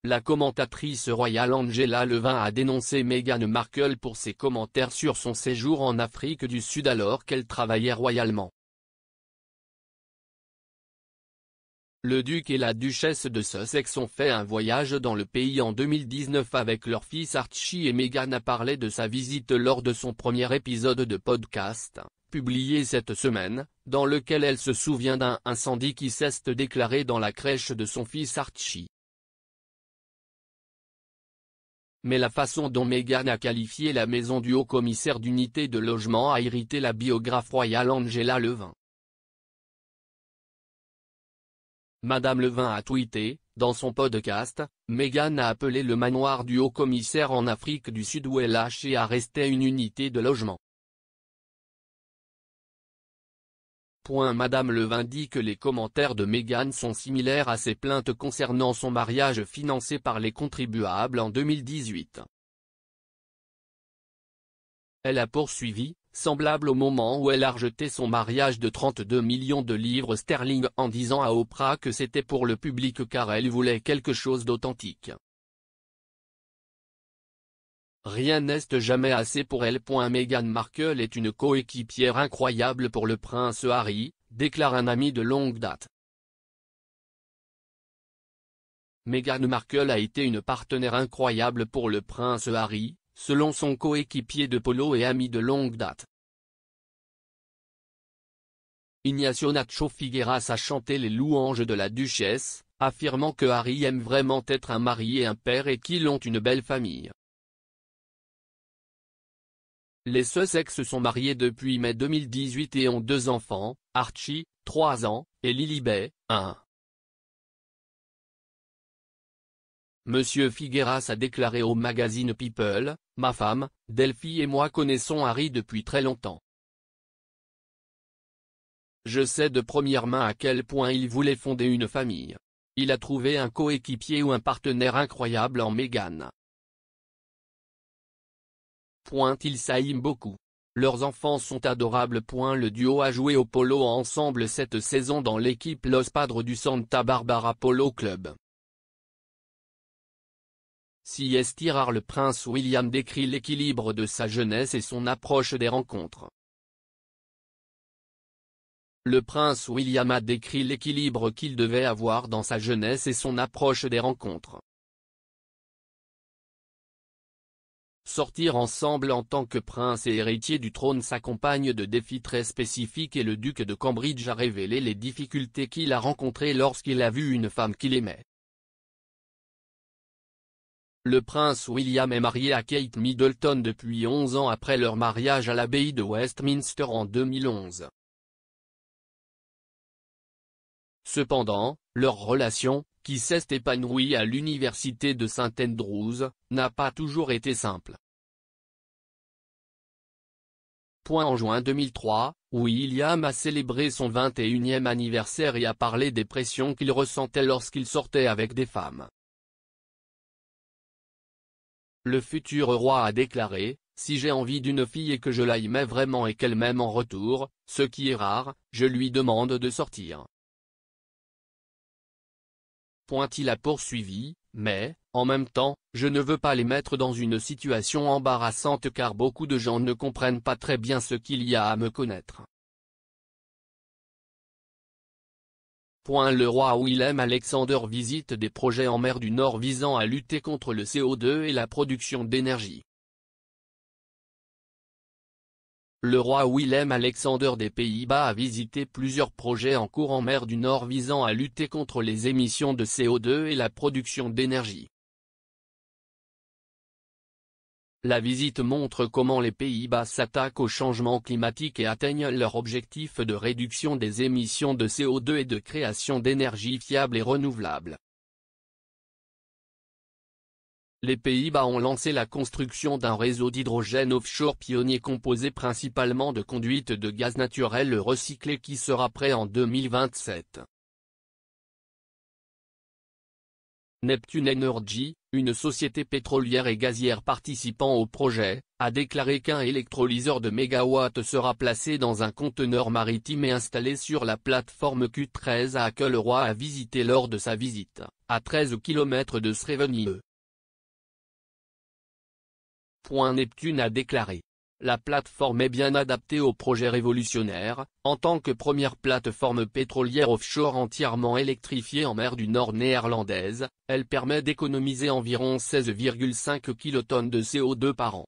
La commentatrice royale Angela Levin a dénoncé Meghan Markle pour ses commentaires sur son séjour en Afrique du Sud alors qu'elle travaillait royalement. Le duc et la duchesse de Sussex ont fait un voyage dans le pays en 2019 avec leur fils Archie et Meghan a parlé de sa visite lors de son premier épisode de podcast, publié cette semaine, dans lequel elle se souvient d'un incendie qui s'est déclaré dans la crèche de son fils Archie. Mais la façon dont Meghan a qualifié la maison du haut-commissaire d'unité de logement a irrité la biographe royale Angela Levin. Madame Levin a tweeté, dans son podcast, Meghan a appelé le manoir du haut-commissaire en Afrique du Sud où elle a et arresté une unité de logement. Madame Levin dit que les commentaires de Meghan sont similaires à ses plaintes concernant son mariage financé par les contribuables en 2018. Elle a poursuivi, semblable au moment où elle a rejeté son mariage de 32 millions de livres sterling en disant à Oprah que c'était pour le public car elle voulait quelque chose d'authentique. Rien n'est jamais assez pour elle. Meghan Markle est une coéquipière incroyable pour le prince Harry, déclare un ami de longue date. Meghan Markle a été une partenaire incroyable pour le prince Harry, selon son coéquipier de polo et ami de longue date. Ignacio Nacho Figueras a chanté les louanges de la duchesse, affirmant que Harry aime vraiment être un mari et un père et qu'ils ont une belle famille. Les Sussex sont mariés depuis mai 2018 et ont 2 enfants, Archie, 3 ans, et Lilibet, 1. Monsieur Figueras a déclaré au magazine People, « Ma femme, Delphi et moi connaissons Harry depuis très longtemps. Je sais de première main à quel point il voulait fonder une famille. Il a trouvé un coéquipier ou un partenaire incroyable en Meghan. Ils s'aiment beaucoup. Leurs enfants sont adorables. Le duo a joué au polo ensemble cette saison dans l'équipe Los Padres du Santa Barbara Polo Club. Si rare, le prince William décrit l'équilibre de sa jeunesse et son approche des rencontres. Le prince William a décrit l'équilibre qu'il devait avoir dans sa jeunesse et son approche des rencontres. Sortir ensemble en tant que prince et héritier du trône s'accompagne de défis très spécifiques et le duc de Cambridge a révélé les difficultés qu'il a rencontrées lorsqu'il a vu une femme qu'il aimait. Le prince William est marié à Kate Middleton depuis 11 ans après leur mariage à l'abbaye de Westminster en 2011. Cependant, leur relation, qui s'est épanouie à l'université de St Andrews, n'a pas toujours été simple. En juin 2003, William a célébré son 21e anniversaire et a parlé des pressions qu'il ressentait lorsqu'il sortait avec des femmes. Le futur roi a déclaré, « Si j'ai envie d'une fille et que je l'aimais vraiment et qu'elle m'aime en retour, ce qui est rare, je lui demande de sortir. » Il a poursuivi, mais, en même temps, je ne veux pas les mettre dans une situation embarrassante car beaucoup de gens ne comprennent pas très bien ce qu'il y a à me connaître. Le roi Willem Alexander visite des projets en mer du Nord visant à lutter contre le CO2 et la production d'énergie. Le roi Willem-Alexander des Pays-Bas a visité plusieurs projets en cours en mer du Nord visant à lutter contre les émissions de CO2 et la production d'énergie. La visite montre comment les Pays-Bas s'attaquent au changement climatique et atteignent leur objectif de réduction des émissions de CO2 et de création d'énergie fiable et renouvelable. Les Pays-Bas ont lancé la construction d'un réseau d'hydrogène offshore pionnier composé principalement de conduites de gaz naturel recyclé qui sera prêt en 2027. Neptune Energy, une société pétrolière et gazière participant au projet, a déclaré qu'un électrolyseur de mégawatts sera placé dans un conteneur maritime et installé sur la plateforme Q13 à Ackleroy a visité lors de sa visite, à 13 km de Scheveningen. Neptune a déclaré. La plateforme est bien adaptée au projet révolutionnaire, en tant que première plateforme pétrolière offshore entièrement électrifiée en mer du Nord néerlandaise, elle permet d'économiser environ 16,5 kilotonnes de CO2 par an.